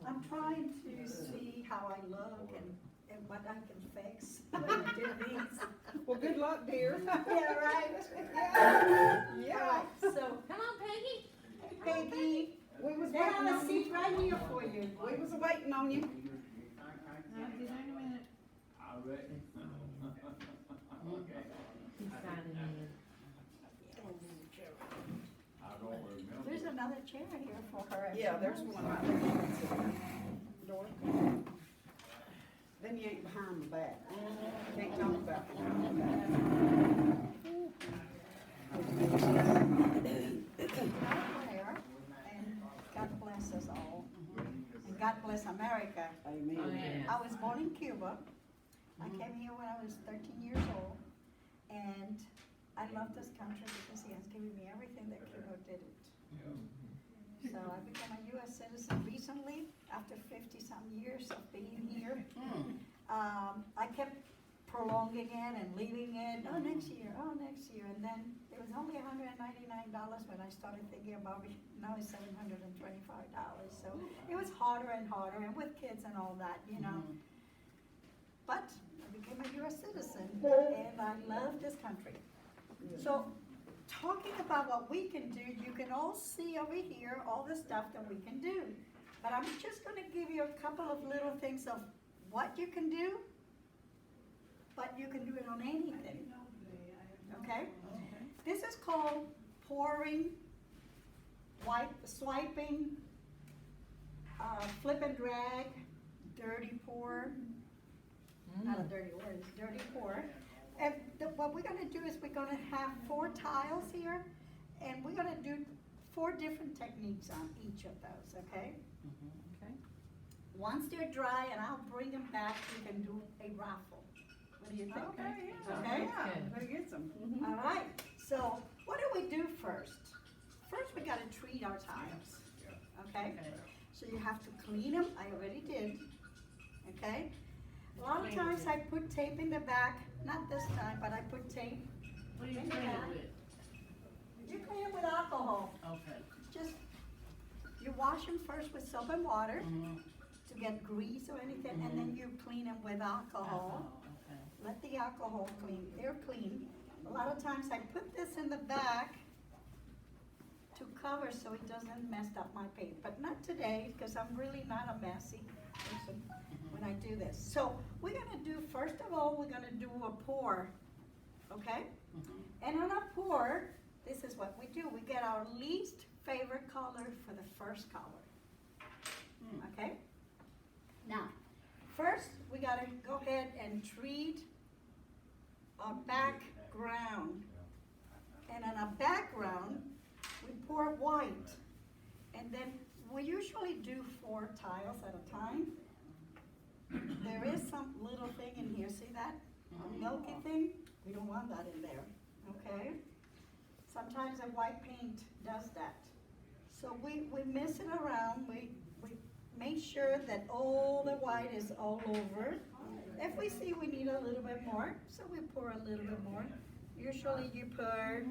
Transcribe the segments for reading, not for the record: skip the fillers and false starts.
I'm trying to see how I look and what I can fix when I do these. Well, good luck, dear. Yeah, right. Yeah. So, Come on, Peggy. Peggy, We was they waiting have a on seat you. right here for you. We was waiting on you. I'll be there in a minute. I reckon. Okay. He's signing in. I don't remember. There's another chair here for her. if Yeah, she there's wants. one right there. Door. Then you ain't behind the back. Can't talk about behind the back. Prayer, and God bless us all. And God bless America. Amen. Oh, yeah. I was born in Cuba. I came here when I was 13 years old. And I love this country because he has given me everything that Cuba didn't. So I became a U.S. citizen recently, after 50-some years of being here. I kept prolonging it and leaving it, oh, next year, and then it was only $199 when I started thinking about it. Now it's $725, so it was harder and harder, and with kids and all that, you know. But I became a U.S. citizen, and I love this country. So, talking about what we can do, you can all see over here all the stuff that we can do. But I'm just going to give you a couple of little things of what you can do, but you can do it on anything. Okay? This is called pouring, swiping, flip and drag, dirty pour. Not a dirty word, it's dirty pour. And what we're gonna do is we're gonna have 4 tiles here, and we're gonna do 4 different techniques on each of those, okay? Okay. Once they're dry, and I'll bring them back, we can do a raffle. What do you think? Okay, yeah. Okay. Yeah, better get some. All right, so what do we do first? First, we gotta treat our tiles, okay? So you have to clean them, I already did, okay? A lot of times I put tape in the back, not this time, but I put tape. What do you in the clean back. it with? You clean it with alcohol. Okay. Just, you wash them first with soap and water Mm-hmm. to get grease or anything, and then you clean them with alcohol. Okay. Let the alcohol clean, they're clean. A lot of times I put this in the back to cover so it doesn't mess up my paint, but not today, because I'm really not a messy person when I do this. So we're gonna do, first of all, we're gonna do a pour, okay? And on a pour, this is what we do. We get our least favorite color for the first color, okay? Now, first, we gotta go ahead and treat our background. And on a background, we pour white. And then we usually do 4 tiles at a time. There is some little thing in here, see that? A milky thing? We don't want that in there, okay? Sometimes a white paint does that. So we mix it around, we make sure that all the white is all over. If we see we need a little bit more, so we pour a little bit more. Usually you pour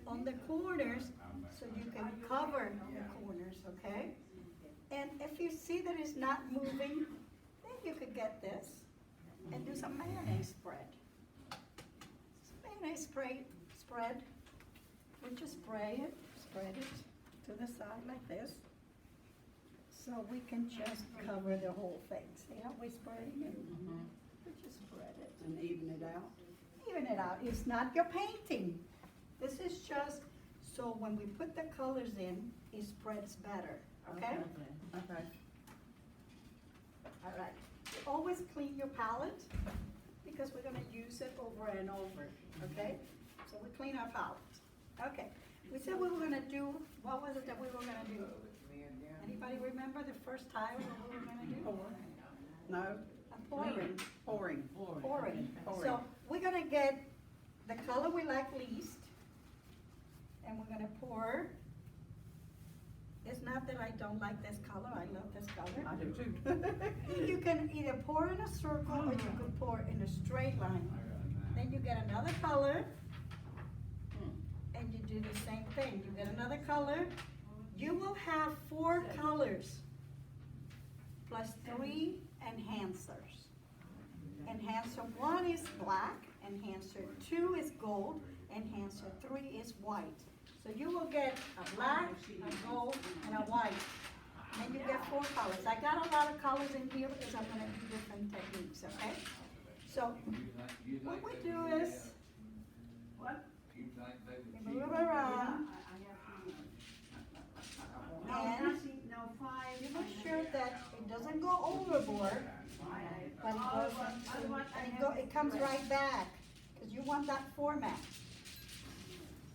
on the corners so you can cover the corners, okay? And if you see that it's not moving, then you could get this and do some mayonnaise spread. Mayonnaise spread. We just spread it to the side like this. So we can just cover the whole thing. See how we spreading it? We just spread it. And even it out. Even it out. It's not your painting. This is just so when we put the colors in, it spreads better. Okay? Okay. All right. Always clean your palette because we're gonna use it over and over. Okay? So we clean our palette. Okay. We said we were gonna do, what was it that we were gonna do? Anybody remember the first tile what we were gonna do? No, A pouring. pouring. Pouring. Pouring. So we're gonna get the color we like least, and we're gonna pour. It's not that I don't like this color, I love this color. I do too. You can either pour in a circle or you can pour in a straight line. Then you get another color, and you do the same thing. You get another color. You will have 4 colors plus 3 enhancers. Enhancer 1 is black, enhancer 2 is gold, enhancer 3 is white. So you will get a black, a gold, and a white. And you get 4 colors. I got a lot of colors in here because I'm gonna do different techniques, okay? So what we do is, You think they would we cheat? move around, and you make sure that it doesn't go overboard, but it goes into, and it comes right back, because you want that format.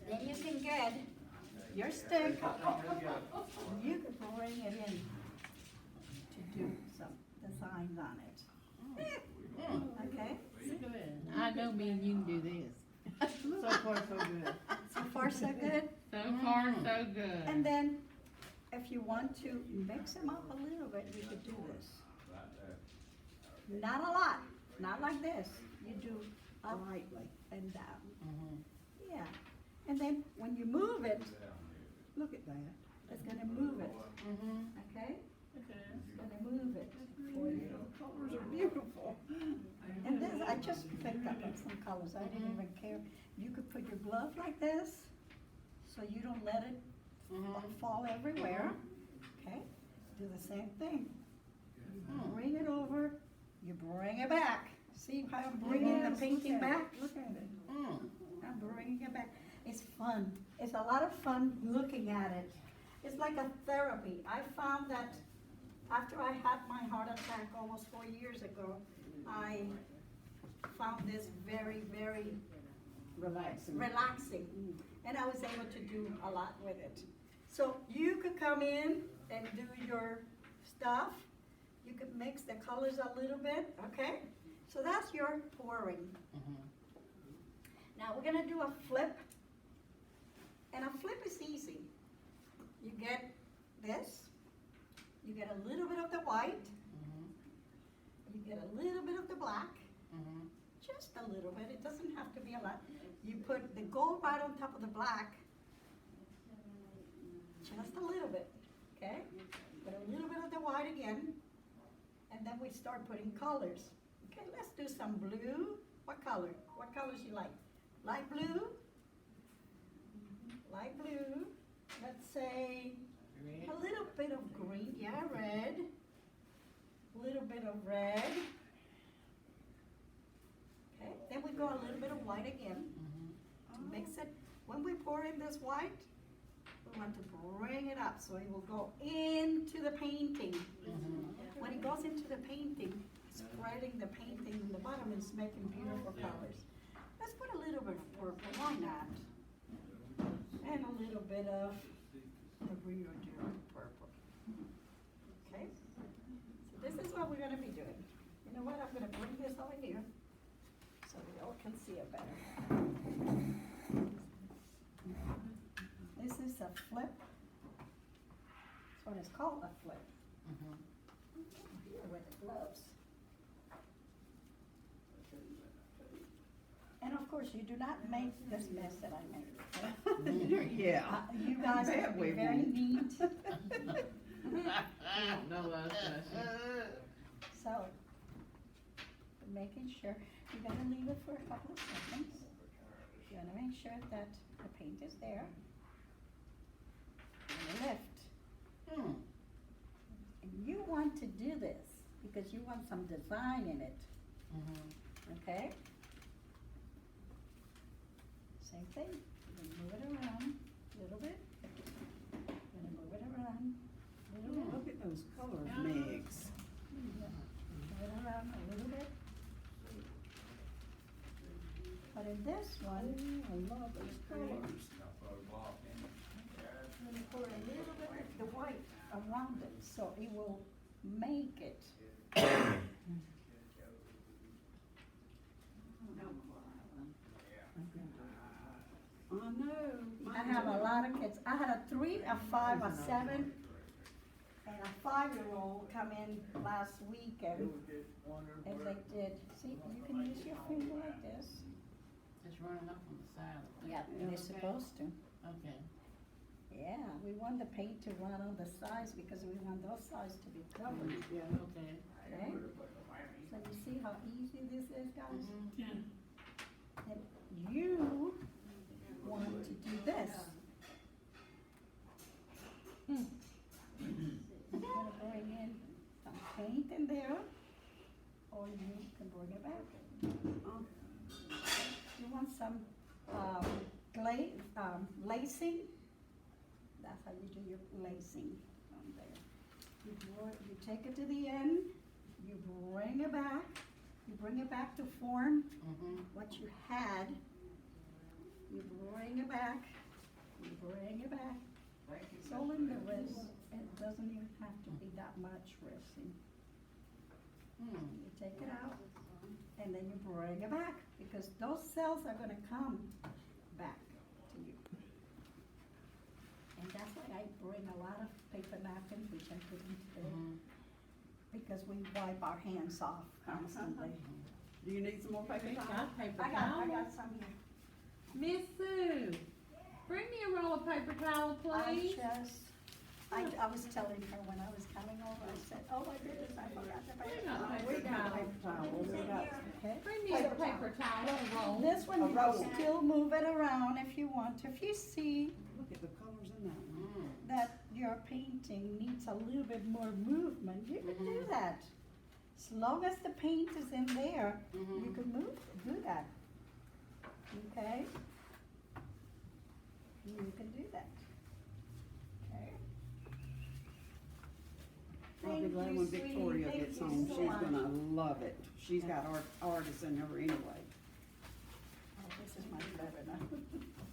Then you can get your stick, you can bring it in to do some designs on it. Okay? I know me and you can do this. So far, so good. So far, so good? So far, so good. And then, if you want to mix them up a little bit, you could do this. Not a lot, not like this. You do up Lightly. and down. Mhm. Yeah. And then, when you move it, Look at that. it's gonna move it, Mhm. okay? It's gonna move it for you. Colors are beautiful. And this, I just picked up on some colors, I didn't even care. You could put your glove like this, so you don't let it fall everywhere, okay? Do the same thing. You bring it over, you bring it back. See how I'm bringing the Yes, painting look at back? it. Look at it. I'm bringing it back. It's fun. It's a lot of fun looking at it. It's like a therapy. I found that after I had my heart attack almost 4 years ago, I found this very, very Relaxing. relaxing. And I was able to do a lot with it. So you could come in and do your stuff. You could mix the colors a little bit, okay? So that's your pouring. Now we're gonna do a flip. And a flip is easy. You get this, you get a little bit of the white, you get a little bit of the black, just a little bit, it doesn't have to be a lot. You put the gold right on top of the black, just a little bit, okay? Put a little bit of the white again, and then we start putting colors. Okay, let's do some blue. What color? What colors you like? Light blue? Light blue. Let's say a little bit of green, yeah, red. A little bit of red. Okay, then we go a little bit of white again. Mix it. When we pour in this white, we want to bring it up so it will go into the painting. When it goes into the painting, spreading the painting in the bottom is making beautiful colors. Let's put a little bit of purple, why not? And a little bit of the Rio de purple. Okay? So this is what we're gonna be doing. You know what, I'm gonna bring this over here so we all can see it better. This is a flip. That's what it's called, a flip. Here with the gloves. And of course, you do not make this mess that I made. Okay? Yeah. You guys I have bet to we be very won't. neat. No love session. So, making sure, you gotta leave it for a couple of seconds. You wanna make sure that the paint is there. And lift. And you want to do this because you want some design in it, okay? Same thing, you're gonna move it around a little bit. You're gonna move it around a little bit. Look at those colors, Megs. Move it around a little bit. But in this one, I love those colors. I'm gonna pour a little bit of the white around it, so it will make it. I know. I have a lot of kids. I had a 3, a 5, a 7, and a 5-year-old come in last weekend. And they did, see, you can use your finger like this. It's running up on the side. Yeah, you're supposed to. Okay. Yeah, we want the paint to run on the sides because we want those sides to be covered, Yeah, okay. okay? So you see how easy this is, guys? And you want to do this. You're gonna bring in some paint in there, or you can bring it back. You want some, lacing? That's how you do your lacing on there. You take it to the end, you bring it back to form what you had. You bring it back. It's all in the wrist. It doesn't even have to be that much wristing. You take it out, and then you bring it back, because those cells are gonna come back to you. And that's why I bring a lot of paper napkins, which I put in today, because we wipe our hands off constantly. Do you need some more paper We towels? got paper I towels. got some here. Miss Sue, bring me a roll of paper towel, please. I was telling her when I was coming over, I said, oh my goodness, I forgot the We paper got towel. paper We got towels. paper towels, we got, Okay. Bring me a paper towel, a roll. This one, A you roll. can still move it around if you want to. If you see look at the colors in that one. that your painting needs a little bit more movement, you can do that. As long as the paint is in there, you can do that. Okay? You can do that. Okay? I'll be Thank glad you, when sweetie. Victoria Thank gets you home, so she's much. gonna love it. She's got artists in her anyway. Oh, this is much better now.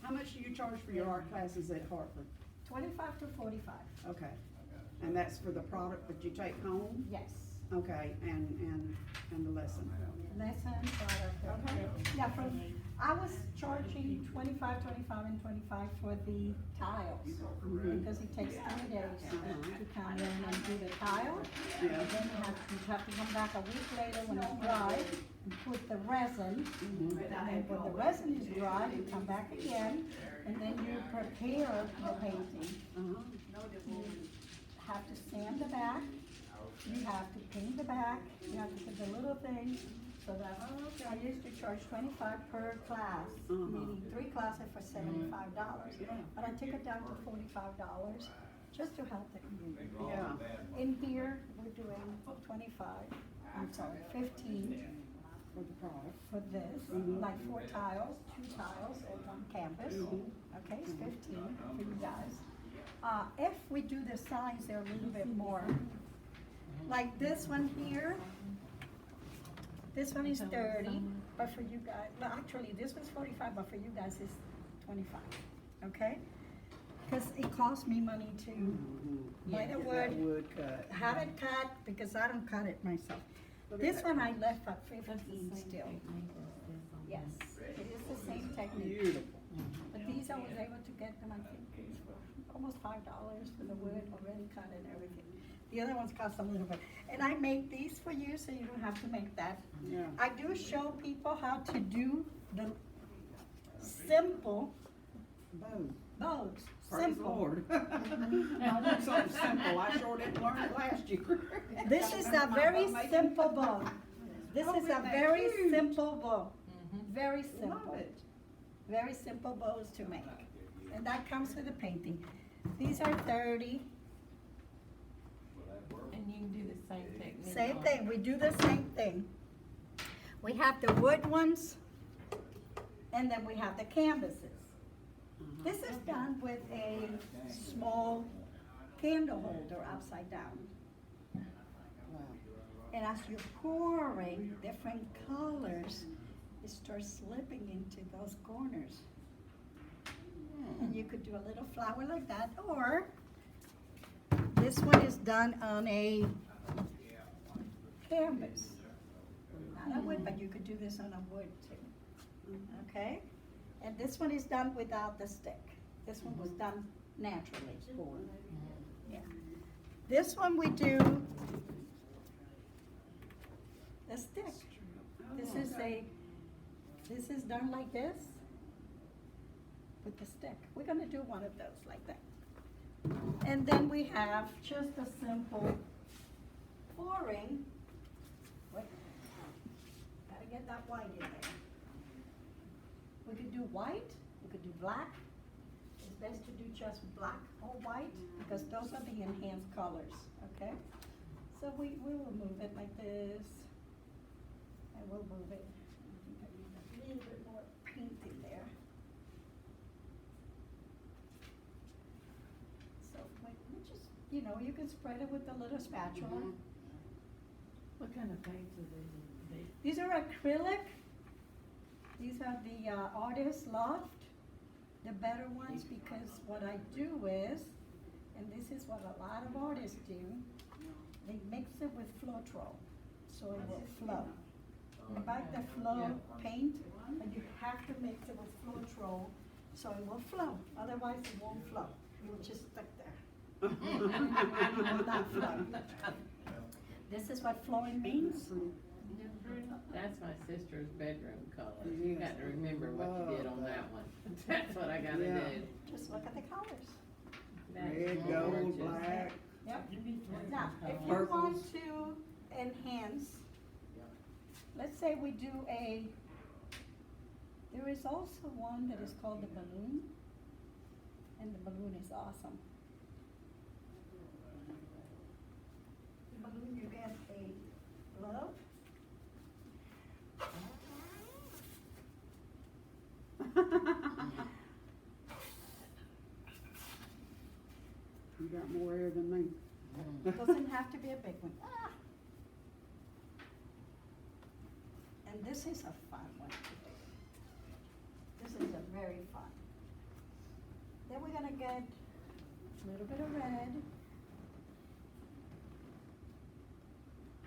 How much do you charge for your art classes at Hartford? 25 to 45. Okay, and that's for the product that you take home? Yes. Okay, and the lesson? Lesson, product. Okay. Yeah, I was charging 25, and 25 for the tiles, because it takes 3 days to come in and do the tile. Yeah. And then you have to come back a week later when it's dry and put the resin. And then when the resin is dry, you come back again, and then you prepare the painting. You have to sand the back, you have to paint the back, you have to put the little things. So that's, I used to charge 25 per class, meaning 3 classes for $75. But I took it down to $45, just to help the community. Yeah. In here, we're doing 15 For the product. for this, like 4 tiles, 2 tiles on 1 canvas. Okay, it's 15 for you guys. If we do the signs, they're a little bit more. Like this one here, this one is 30, but for you guys, well, actually, this was 45, but for you guys, it's 25, okay? Because it costs me money to buy the Get that wood, wood cut. have it cut, because I don't cut it myself. This one I left at 15 still. Yes, it is the same technique. Beautiful. But these I was able to get them, I think, these for almost $5 for the wood, already cut and everything. The other ones cost a little bit. And I make these for you, so you don't have to make that. Yeah. I do show people how to do the simple bows. Praise the Simple. Lord. I want something simple. I sure didn't learn it last year. This is a very simple bow. This Oh, is a isn't that very cute? simple bow. Very Love simple. it. Very simple bows to make. And that comes with the painting. These are 30. And you can do the same technique. Same on- thing, we do the same thing. We have the wood ones, and then we have the canvases. This is done with a small candle holder upside down. Wow. And as you're pouring different colors, it starts slipping into those corners. And you could do a little flower like that, or this one is done on a canvas. Not a wood, but you could do this on a wood too. Okay? And this one is done without the stick. This one was done naturally. Yeah. This one we do the stick. This is done like this with the stick. We're gonna do one of those like that. And then we have just a simple flooring. Wait, gotta get that white in there. We could do white, we could do black. It's best to do just black or white because those are the enhanced colors, okay? So we will move it like this. And we'll move it. I think I need a little bit more paint in there. So we just, you can spread it with a little spatula. What kind of paints are they? These are acrylic. These are the Artist Loft, the better ones, because what I do is, and this is what a lot of artists do, they mix it with Floetrol, so it will flow. You buy the flow paint, and you have to mix it with Floetrol, so it will flow. Otherwise, it won't flow. It will just stick there. It will not flow. This is what flowing means. That's my sister's bedroom color. You got to remember what you did on that one. That's what I gotta do. Just look at the colors. Red, gold, black. Yep. Now, if you Purples. want to enhance, let's say we do there is also one that is called the balloon, and the balloon is awesome. The balloon, you get a glove. You got more air than me. Doesn't have to be a big one. Ah. And this is a fun one to do. This is a very fun. Then we're gonna get a little bit of red.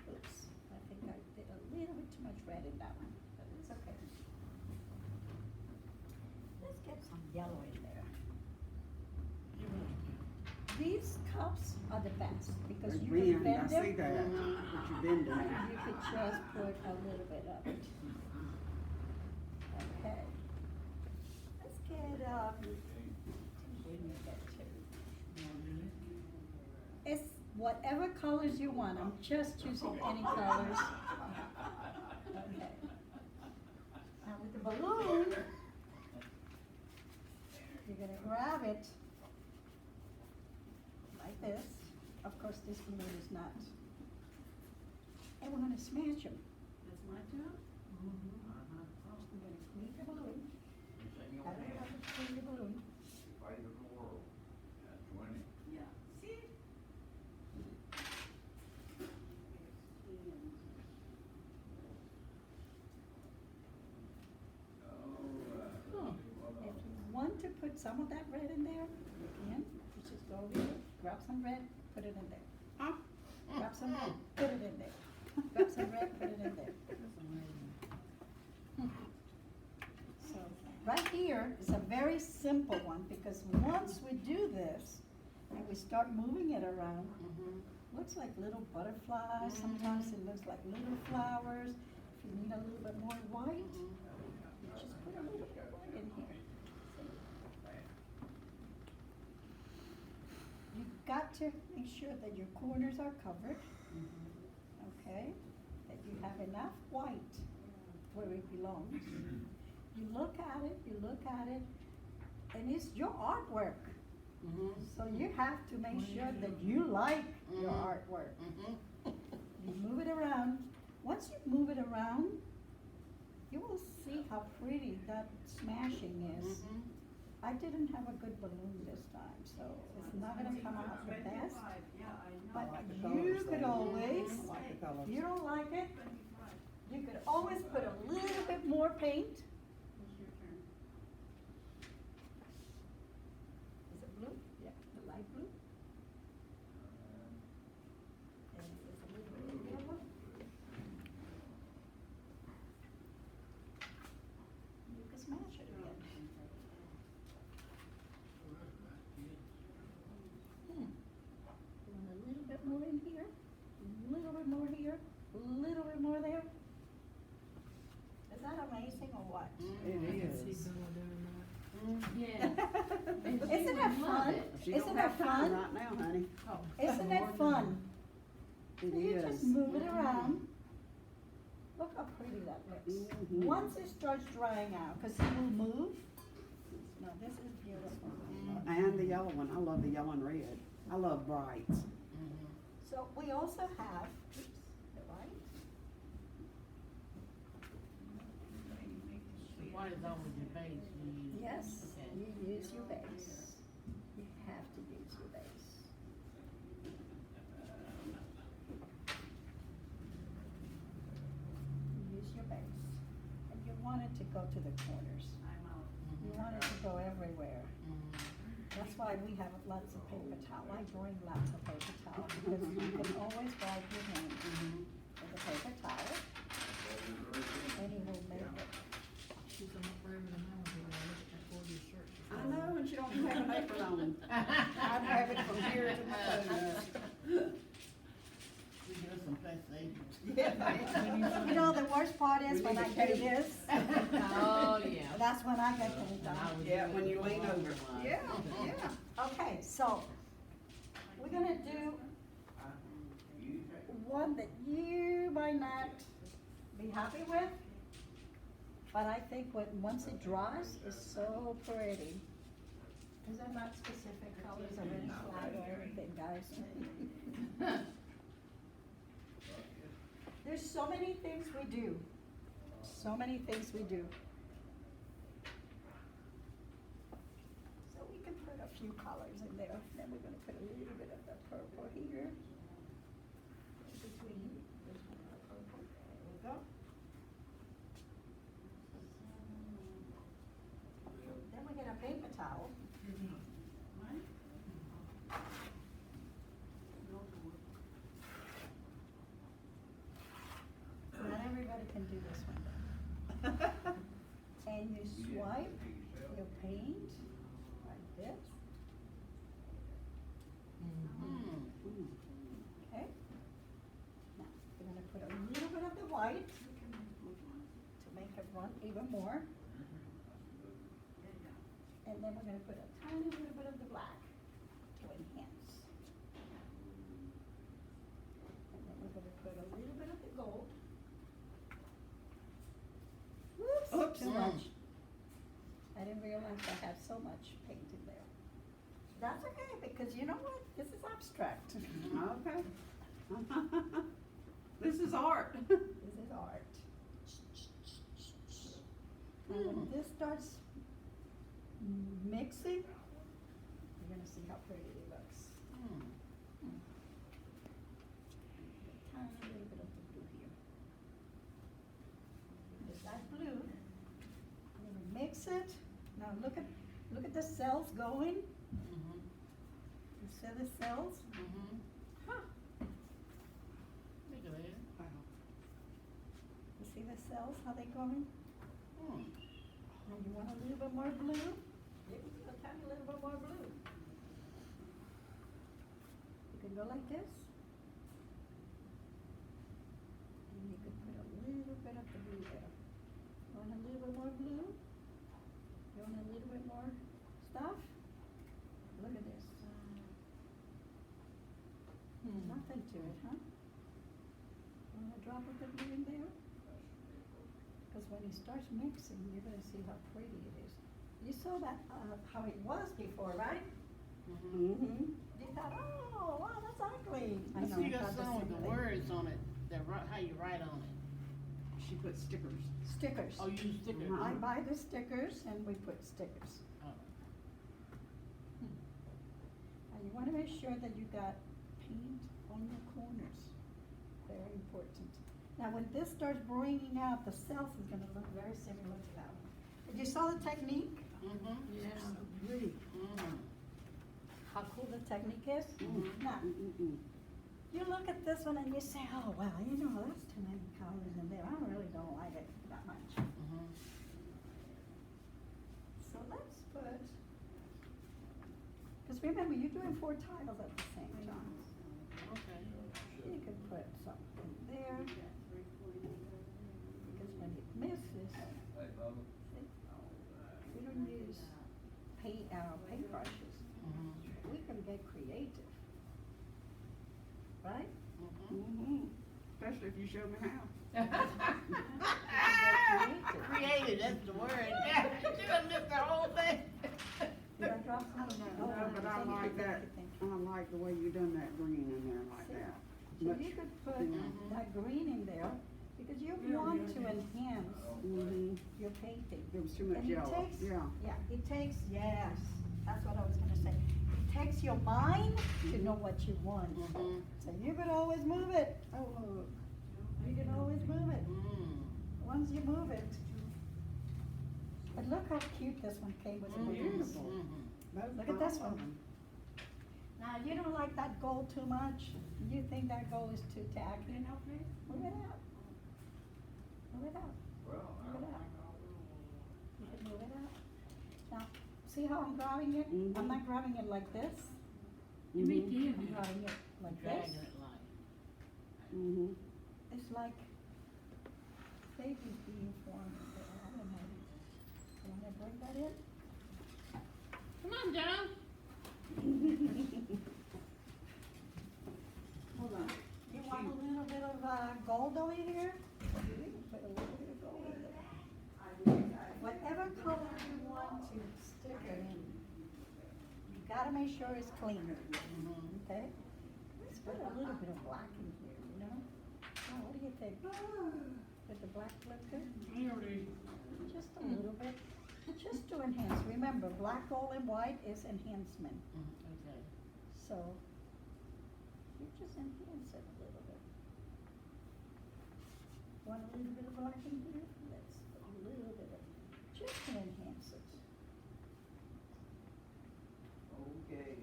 Oops, I think I did a little bit too much red in that one, but it's okay. Let's get some yellow in there. These cups are the best because you can Bend, I bend see them. that, what you been doing. You could just put a little bit of it. Okay. Let's get, we need that too. It's whatever colors you want, I'm just choosing any colors. Okay. Now with the balloon, you're gonna grab it like this. Of course, this balloon is not. And we're gonna smash them. That's my job? We're gonna clean the balloon. How do you have to clean the balloon? Fight of the world, at 20. Yeah. See? If you want to put some of that red in there, you can. You just go over here, grab some red, put it in there. Huh? Grab some red, put it in there. Grab some red, put it in there. So, right here is a very simple one, because once we do this, and we start moving it around, looks like little butterflies, sometimes it looks like little flowers. If you need a little bit more white, you just put a little bit of white in here. You've got to make sure that your corners are covered, okay? That you have enough white where it belongs. You look at it, and it's your artwork. So you have to make sure that you like your artwork. You move it around. Once you move it around, you will see how pretty that smashing is. I didn't have a good balloon this time, so it's not gonna come out the best. But like the you colors, could though. always, I like the colors. if you don't like it, you could always put a little bit more paint. Is it blue? Yeah, the light blue. And it's a little bit of yellow. You can smash it again. Want a little bit more in here, a little bit more here, a little bit more there. Is that amazing or what? It is. Yeah. Isn't that fun? She Isn't don't that have time fun? right now, honey. Isn't it fun? It So you just is. move it around. Look how pretty that looks. Mhm. Once it starts drying out, cause it will move. No, this is beautiful. And the yellow one, I love the yellow and red. I love brights. So we also have, oops, the white. What is always your base you use? Yes, Okay. you use your base. You have to use your base. You use your base. And you want it to go to the corners. You want it to go everywhere. That's why we have lots of paper towel. I bring lots of paper towel because you can always wipe your hands with a paper towel and it will make it. She's on forever the now, I pulled your shirt. I know, and she don't have an apron on. I'd have it from here to my toes. We give us some best agents. You know, the worst part is when I do this, Oh, yeah. that's when I get paint And I on. would Yeah, do when it you for lean one over. for one. Yeah. Okay, so we're gonna do one that you might not be happy with, but I think once it dries, it's so pretty. These are not specific colors or any flag or anything, guys. There's so many things we do. So many things we do. So we can put a few colors in there. Then we're gonna put a little bit of the purple here. Between, there's one of the purple. There we go. Then we get a paper towel. Not everybody can do this one. And you swipe your paint like this, okay? Now, we're gonna put a little bit of the white to make it run even more. And then we're gonna put a tiny little bit of the black to enhance. And then we're gonna put a little bit of the gold. Whoops, Oops. too much. I didn't realize I had so much paint in there. That's okay, because you know what? This is abstract. Okay. This is art. This is art. And when this starts mixing, you're gonna see how pretty it looks. Tiny little bit of the blue here. There's that blue. I'm gonna mix it. Now look at the cells going. You see the cells? Huh. Look at that. You see the cells, how they going? And you want a little bit more blue? Give it a tiny little bit more blue. You can go like this. And you can put a little bit of the blue there. Want a little bit more blue? You want a little bit more stuff? Look at this. Nothing to it, huh? Want a drop of the blue in there? Because when it starts mixing, you're gonna see how pretty it is. You saw that, how it was before, right? Mm-hmm. You thought, oh, wow, that's ugly. I I know, see you I got thought the some with same the thing. words on it, how you write on it. She put stickers. Stickers. Oh, you use stickers? Uh-huh. I buy the stickers and we put stickers. Oh. And you wanna make sure that you got paint on the corners. Very important. Now, when this starts bringing out, the cells is gonna look very similar to that one. Did you saw the technique? Yeah. Pretty. How cool the technique is? Now, you look at this one and you say, oh, well, you know, that's too many colors in there. I really don't like it that much. So let's put, because remember, you're doing 4 tiles at the same time. Okay. You can put something there. Because when it misses, Hey, Bubba. we don't use paint, paintbrushes, we can get creative, right? Mm-hmm. Especially if you show me how. Creative, that's the word. You gonna lift the whole thing. Did I drop some? No, but I like that, I like the way you done that green in there like that. So Much- you could put Mhm. that green in there, because you want to enhance Mhm. your painting. There was too much And it yellow, takes- yeah. Yeah, it takes, yes, that's what I was gonna say. It takes your mind to know what you want. So you could always move it. Oh, look. You can always move it, once you move it. But look how cute this one came with the balloons. Beautiful. Look at this one. Now, you don't like that gold too much, you think that gold is too tacky, move it out. Move it out, Well, I Look don't at that. think I will. you can move it out. Now, see how I'm grabbing it? Mhm. I'm not grabbing it like this, Me Mhm. too. I'm grabbing it like Dragging this. it like. Mhm. It's like babies being formed. I don't know. You wanna bring that in? Come on, John. Hold on. You want a little bit of, gold over here? Put a little bit of gold in there. Whatever color you want to stick it in, you gotta make sure it's clean, okay? Let's put a little bit of black in here, you know? Oh, what do you think? With the black look good? Just a little bit, just to enhance. Remember, black, gold, and white is enhancement. Okay. So, you just enhance it a little bit. Want a little bit of black in here? Let's put a little bit of, just to enhance it. Okay.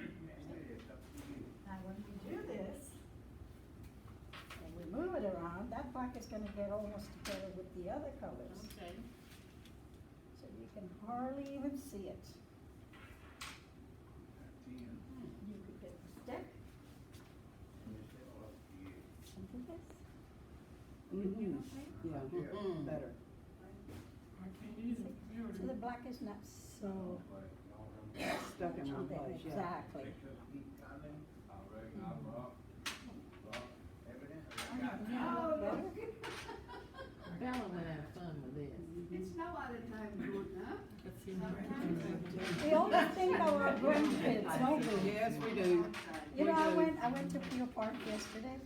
It's up to you. Now, when we do this, and we move it around, that black is gonna get almost together with the other colors. Okay. So you can hardly even see it. Ten. You could get the stick, It's up to you. and do this. Mhm. Yeah, Mhm. better. So the black is not so. Stuck in one place, yeah. Exactly. Oh, Bella would have fun with this. It's no other time good, huh? Let's see. we always think of our grandkids, don't we? Yes, we do. You know, We do. I went to Peel Park yesterday,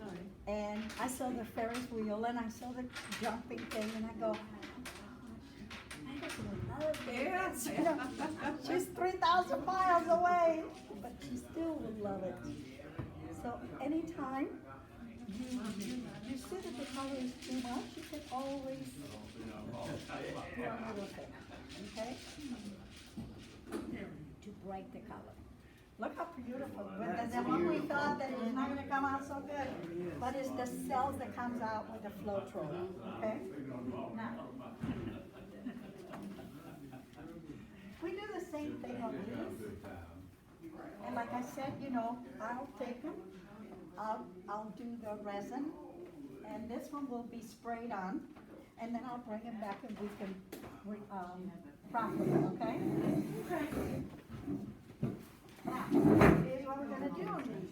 and I saw the Ferris wheel, and I saw the jumping thing, and I go, I just love Yes. this. You know, she's 3,000 miles away, but she still would love it. So anytime you see that the color is too much, you can always do a little thing, okay? To break the color. Look how beautiful, but the one we thought that it was not gonna come out so good, but it's the cells that comes out with the Floetrol, okay? Now, we do the same thing on these, and like I said, you know, I'll take them, I'll do the resin, and this one will be sprayed on, and then I'll bring it back and we can, prop them, okay? Now, here's what we're gonna do on these.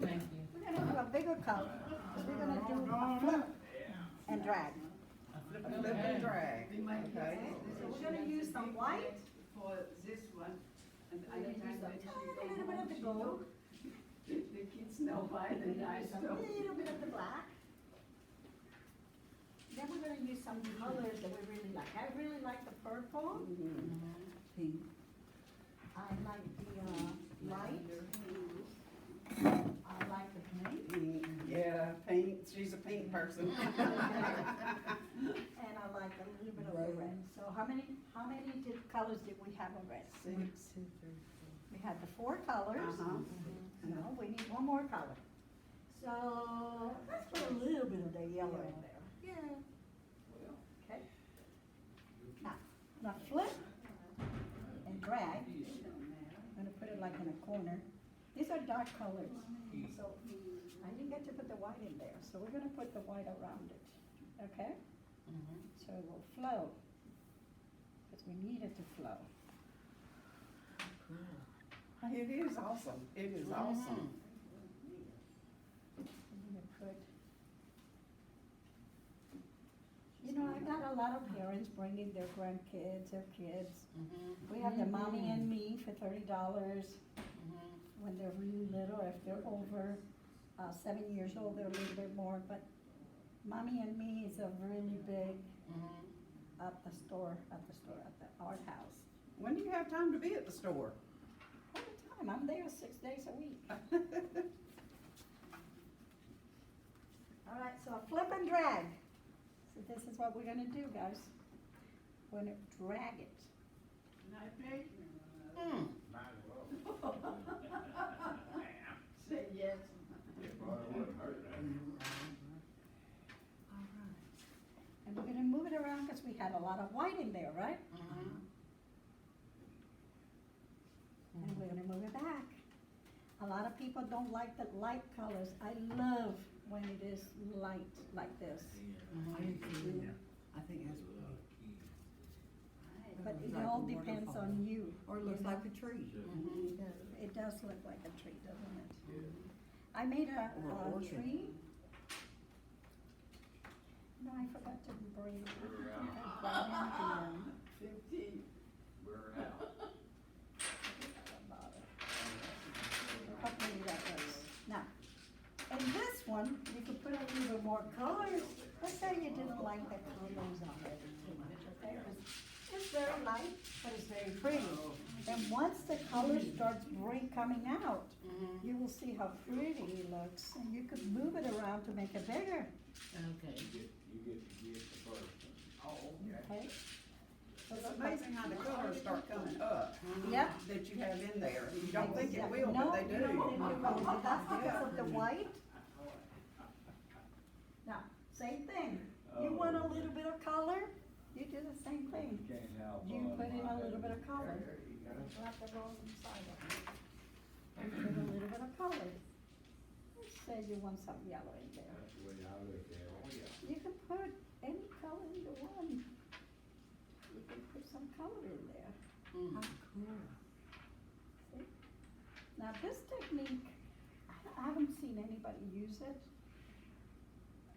Thank you. We're gonna do a bigger color, because we're gonna do a flip and drag. Flip and drag, okay. So we're gonna use some white, For this one, and we're gonna use a little bit of the gold, the kids know why the a eyes don't. little bit of the black. Then we're gonna use some colors that we really like. I really like the purple. Pink. I like the, light. I like the pink. Pink, yeah, pink, she's a pink person. And I like a little bit of the red. So how many colors did we have of red? Six. We had the 4 colors. Uh-huh. No, we need one more color. So let's put a little bit of the yellow in there. Yeah. Okay. Now flip and drag. I'm gonna put it like in a corner. These are dark colors, so I didn't get to put the white in there, so we're gonna put the white around it, okay? So it will flow, because we need it to flow. It is awesome, it is awesome. You know, I got a lot of parents bringing their grandkids, their kids. We have the mommy and me for $30 when they're really little. If they're over 7 years old, they're a little bit more, but mommy and me is a really big at the art house. When do you have time to be at the store? All the time, I'm there 6 days a week. All right, so flip and drag. So this is what we're gonna do, guys. We're gonna drag it. Night pay? Might as well. Say yes. It probably wouldn't hurt that. All right. And we're gonna move it around because we had a lot of white in there, right? And we're gonna move it back. A lot of people don't like the light colors. I love when it is light like this. I think that's pretty. But it Like all a depends waterfall. on you. Or it looks like a tree. It does look like a tree, doesn't it? I made a Or orchid. tree. No, I forgot to bring. We're I out. brought in 15. We're out. How pretty that was. Now, in this one, you could put a little bit more colors. Let's say you didn't like the colors on it too much, okay? It's very light, but it's very pretty. And once the color starts coming out, you will see how pretty it looks. And you could move it around to make it bigger, Okay. You get the first one. Oh, okay? It's amazing how the colors start coming up. Yep. That you have in there. You don't think it will, No, but they do. no, it will. That's because of the white. Now, same thing. You want a little bit of color, you do the same thing. Can't help. You put in a little bit of color. Wrap the roll inside of it. And put a little bit of color. Let's say you want some yellow in there. That's the way I look at it. Oh, yeah. You can put any color you want. You can put some color in there. How cool. See? Now this technique, I haven't seen anybody use it.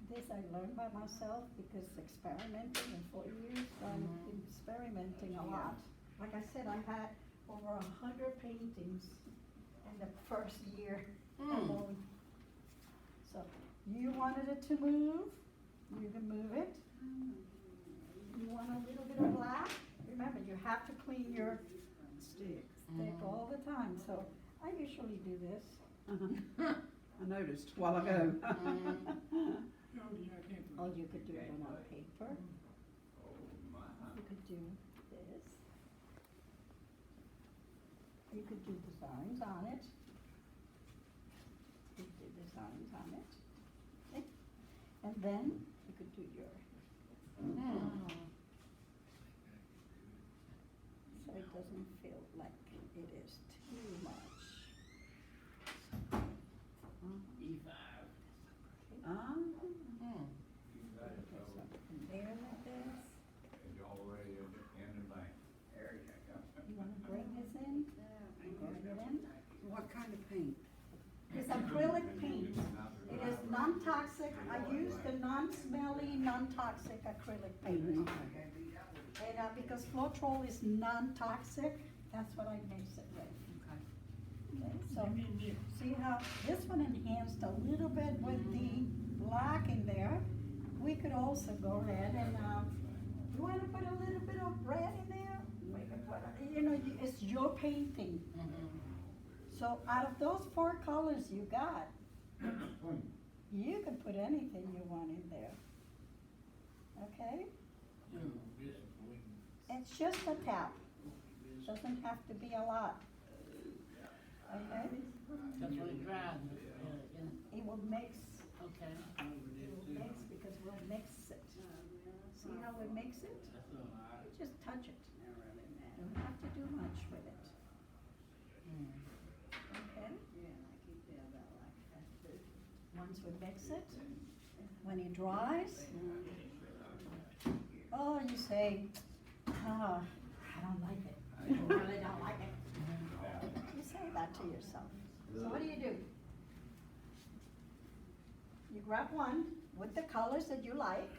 This I learned by myself because experimenting in 4 years, so I'm experimenting a lot. Like I said, I had over 100 paintings in the first year alone. So you wanted it to move, you can move it. You want a little bit of black, remember you have to clean your Stick. stick all the time, so I usually do this. I noticed a while ago. Or you could do it on paper, Oh, my. you could do this. You could do designs on it. You could do designs on it. Okay. And then you could do your, so it doesn't feel like it is too much. E5. Ah, You got it, Okay, so so from there like this, it's already in the bank. There you go. you wanna bring this in, bring it in. what kind of paint? It's acrylic paint. It is non-toxic. I use the non-smelly, non-toxic acrylic paint. And because Floetrol is non-toxic, that's what I mix it with. Okay, so see how this one enhanced a little bit with the black in there. We could also go ahead and, you wanna put a little bit of red in there? We can put, you know, it's your painting. So out of those 4 colors you got, you can put anything you want in there. Okay? It's just a tap. Doesn't have to be a lot. Okay? That's what it drives, It will mix, okay. it will mix because we'll mix it. See how we mix it? You just touch it. Don't have to do much with it. Okay? Once we mix it, when it dries, oh, you say, I don't like it. I really don't like it. that to yourself. So what do? You grab one with the colors that you like,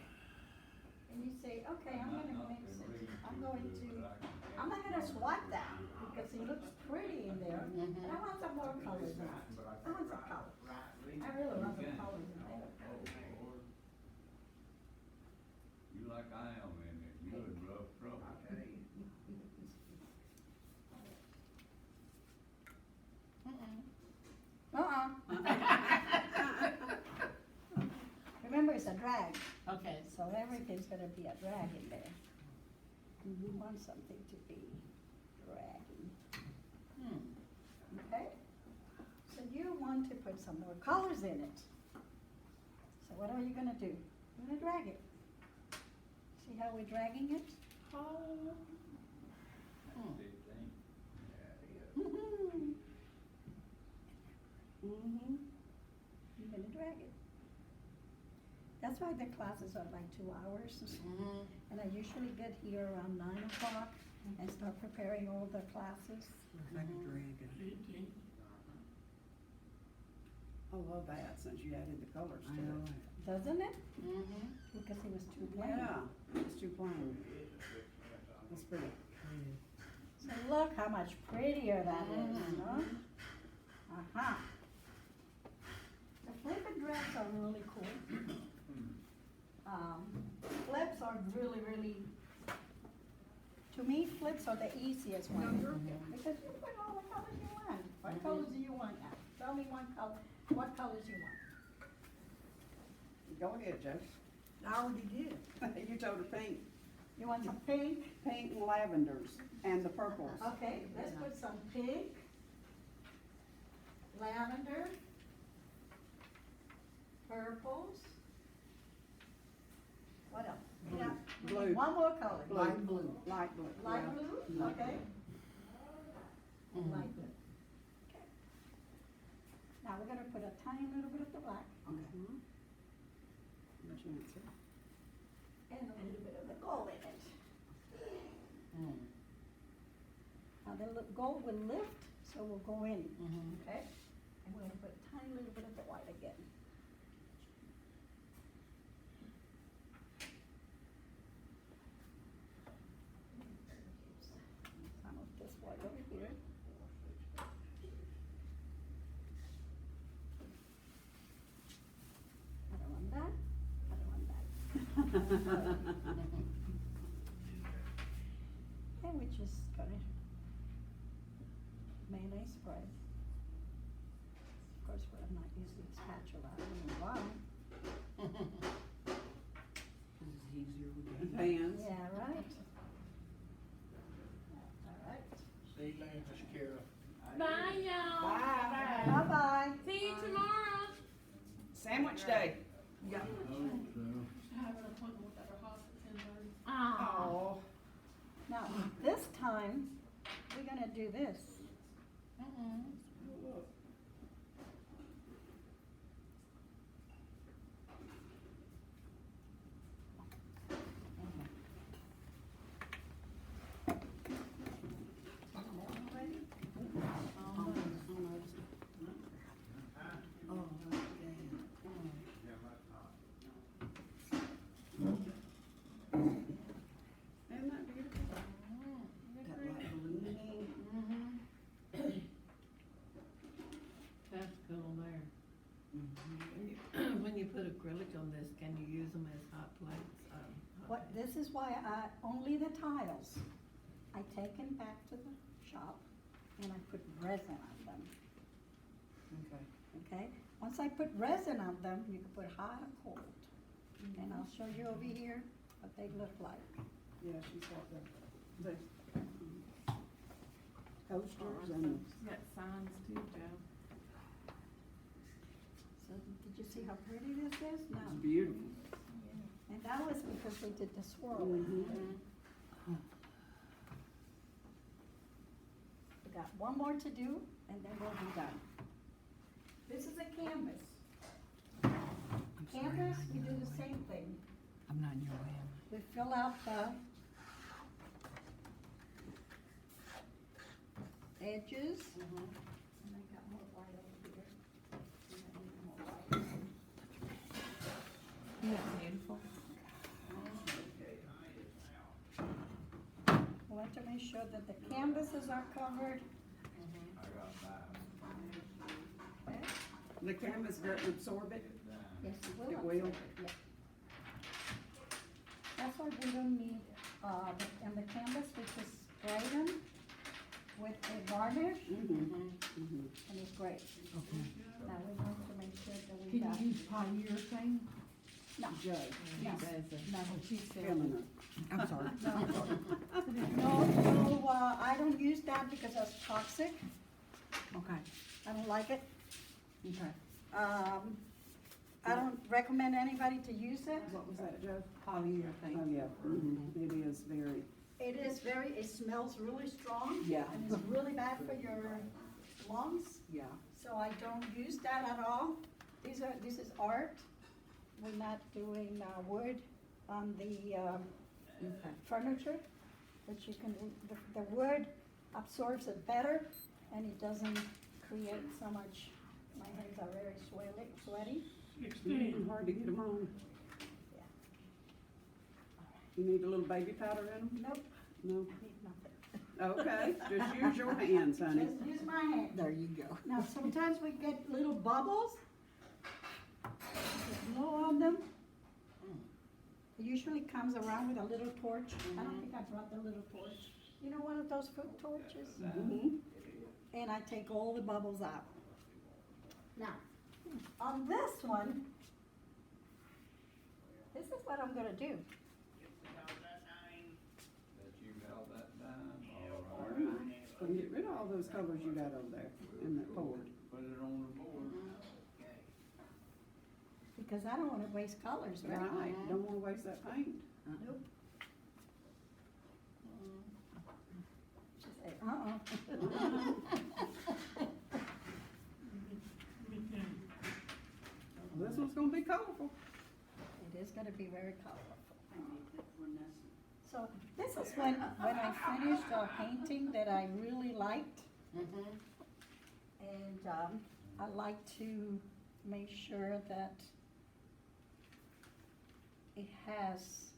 and you say, okay, I'm gonna mix it. I'm not gonna swap that, because it looks pretty in there, but I want some more colors in it. I want some colors. I really want some colors in there. You like I am in it, you in rough trouble. Remember, it's a drag, Okay, so everything's gonna be a drag in there. You want something to be dragging, okay? So you want to put some more colors in it. So what are you gonna do? You're gonna drag it. See how we're dragging it? Mm-hmm. You're gonna drag it. That's why the classes are like 2 hours. And I usually get here around 9 o'clock and start preparing all the classes. Like a dragon. I love that, since you added the colors to it. Doesn't it? Because it was too plain. Yeah, it's too plain. It's pretty. So look how much prettier that is, huh? Uh-huh. The flip and drags are really cool. Flips are really, really, to me, flips are the easiest one. Because you put all the colors you want. What colors do you want now? Tell me one color, what colors you want. Go ahead, Joe. I already did. You told her pink. You want some pink? Pink and lavenders and the purples. Okay, let's put some pink, lavender, purples. What else? Yeah, we need Blue. one more color. Light blue. Light blue. Light yeah. blue, okay. Light blue. Okay. Now we're gonna put a tiny little bit of the black Mhm. Your chance, yeah. and a little bit of the gold in it. Now the gold will lift, so we'll go in, okay? And we're gonna put a tiny little bit of the white again. Some of this white over here. I don't want that, I don't want that. And we're just gonna mayonnaise spray. Of course, we're not using spatula in a while. This is easier with the hands. Yeah, right? All right. See you later, Miss Kara. bye y'all. Bye. Bye-bye. See you tomorrow. Sandwich day. I have an appointment with Dr. Haas at 10:30. Aw. Now, this time, we're gonna do this. Isn't that beautiful? That light blue. That's cool there. When you put acrylic on this, can you use them as hot plates? What, this is why only the tiles, I take them back to the shop and I put resin on them, Okay. okay? Once I put resin on them, you can put hot or cold. And I'll show you over here what they look like. Yeah, she's got the coasters and. Got signs too, Joe. So did you see how pretty this is? It's Now, beautiful. and that was because we did the swirl. Mhm. We got one more to do, and then we'll be done. This is a canvas. Canvas, we do the same thing. I'm not in your way. We fill out the edges, make sure that the canvases are covered. I got that. Okay? The canvas doesn't absorb it? Yes, it will. It absorb will? it, yeah. That's why we don't need, and the canvas, we just spray them with a varnish, Mm-hmm. and it's great. Now we want to make sure that we Can got, you use polyurethane? no, Judge, He no, doesn't. no, She said. feminine. I'm sorry. no, I don't use that because that's toxic. Okay, I don't like it. okay. I don't recommend anybody to use it. What was that, Joe? Polyurethane. Oh, yeah, it is very, It smells really strong. Yeah. And it's really bad for your lungs, yeah. so I don't use that at all. This is art. We're not doing, wood on the, furniture, but you can, the wood absorbs it better, and it doesn't create so much, my hands are very sweaty. Hard to get them on. Yeah. You need a little baby powder in them? Nope, No? need nothing. Okay, just use your hands, honey. Just use my hand. There you go. Now, sometimes we get little bubbles. Just blow on them. It usually comes around with a little torch. I don't think I brought the little torch. You know, one of those food torches? Mm-hmm. And I take all the bubbles out. Now, on this one, this is what I'm gonna do. That you held that down, all All right. right. So get rid of all those colors you got over there in that board. Put it on the board. Because I don't wanna waste colors, right? Right, don't wanna waste that paint. Nope. She said, This one's gonna be colorful. It is gonna be very colorful. So this is when I finished a painting that I really liked. And, I like to make sure that it has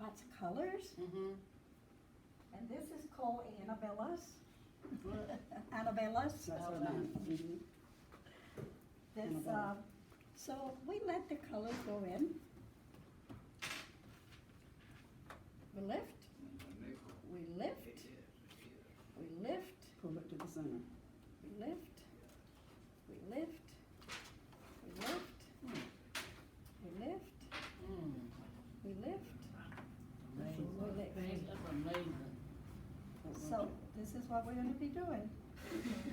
lots of colors. And this is called Annabella's. Annabella's. That's her name. Mhm. This, Annabella. so we let the colors go in. We lift, we lift, we lift, Pull it to the center. we lift, we lift, we lift, we lift, we lift, we lift. That's amazing. So this is what we're gonna be doing. Canvas.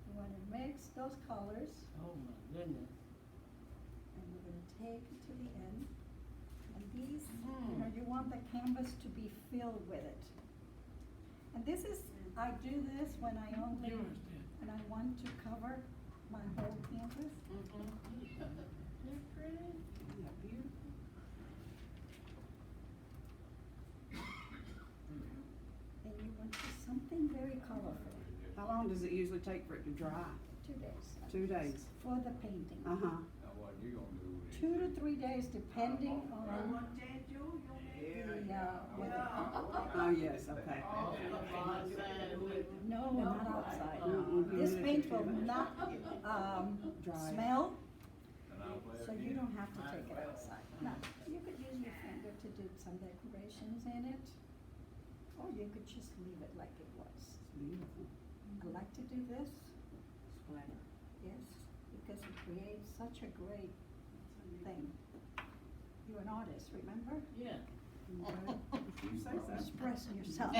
You wanna mix those colors, Oh, my goodness. and we're gonna take it to the end. And these, you know, you want the canvas to be filled with it. And this is, I do this when I want to cover my whole canvas. They're pretty. Isn't that beautiful? And you want something very colorful. How long does it usually take for it to dry? 2 days. 2 days. For the painting. Uh-huh. Now what you gonna do with it? 2 to 3 days, depending on the, weather. Oh, yes, okay. No, not outside. Mm-mm. This paint will not, Dry. smell, And I'll play a so you game. don't have to take it outside. No, you could use your finger to do some decorations in it, or you could just leave it like it was. Beautiful. I like to do this, yes, because it creates such a great thing. You're an artist, remember? Yeah. You say so. Express yourself.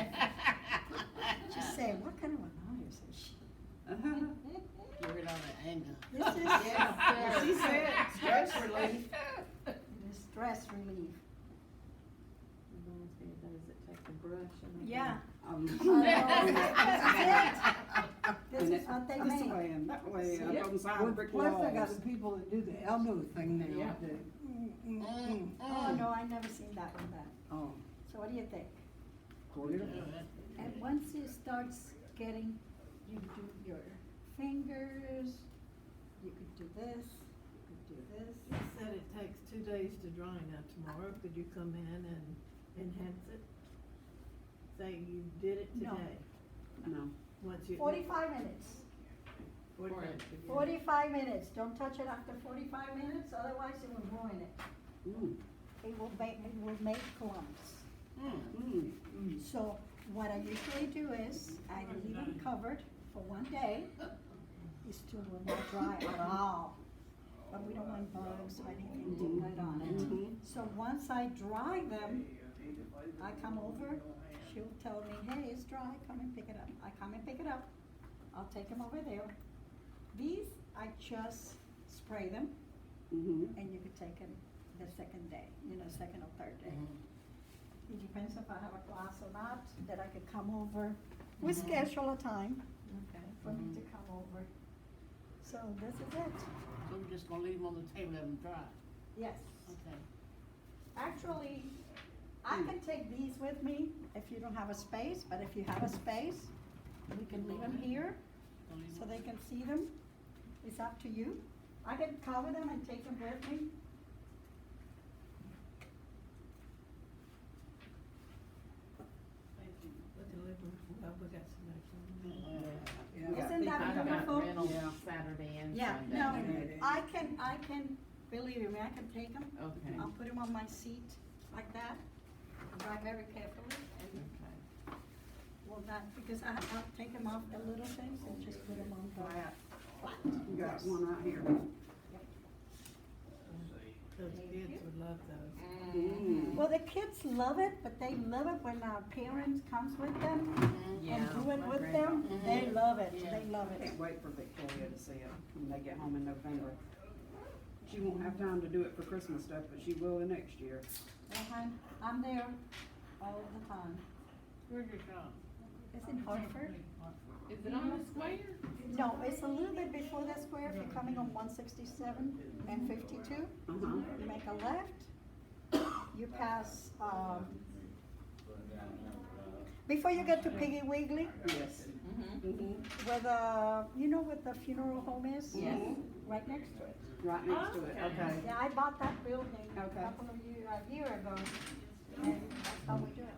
Just say, what kind of an artist is she? Uh-huh. Get rid of the anger. This is, Yeah, she said stress relief. it is stress relief. Reminds me of those that take the brush and. Yeah. This And is what they This make. way and that way, See? up on side brick Plus, I got walls. some people that do the elbow thing now. Yeah. Oh, no, I've never seen that one done. Oh, So what do you think? beautiful. And once it starts getting, you do your fingers, you could do this, you could do this. You said it takes 2 days to dry now tomorrow, could you come in and enhance it? Say you did it No. today, No. once you. 45 minutes. 45 minutes, don't touch it after 45 minutes, otherwise it will ruin it. It will make clumps. So what I usually do is, I leave them covered for 1 day. It still will not dry at all. But we don't want bugs or anything to get on it. So once I dry them, I come over, she'll tell me, hey, it's dry, come and pick it up. I come and pick it up, I'll take them over there. These, I just spray them, and you could take them the second day, second or third day. It depends if I have a class or not, that I could come over. We schedule a time for me to come over. So this is it, So we're just gonna leave them on the table, let them dry. yes. Okay. Actually, I can take these with me if you don't have a space, but if you have a space, we can leave them here Gonna leave so 'em- they can see them. It's up to you. I can cover them and take them with me. We got some Isn't that I've got beautiful? rental Yeah. Saturday and Yeah, Sunday. no, I can, believe me, I can take them. Okay, I'll put them on my seat like that, drive very carefully, and okay. will not, because I'll take them off the little things and just put them on the Flat. flat. You got one right here. Those kids would love those. Well, the kids love it, but they love it when our parents comes with them and do it my with them. They love it, they love it. Can't wait for Victoria to see it when they get home in November. She won't have time to do it for Christmas stuff, but she will the next year. I'm there all the time. Where's your shop? It's in Hartford. Is it on the square? No, it's a little bit before the square. If you're coming on 167 and 52, you make a left, you pass, before you get to Piggy Wiggly, Yes. where the, where the funeral home is? Yes. Right next to it. Right next to it, okay. Yeah, I bought that building a Okay. couple of a year ago, and that's how we do it.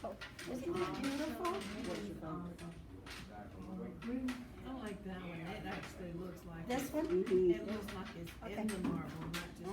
So, isn't it beautiful? What's your favorite? I like that one, it actually looks like. This one? It looks like it's Okay. in the marble, not just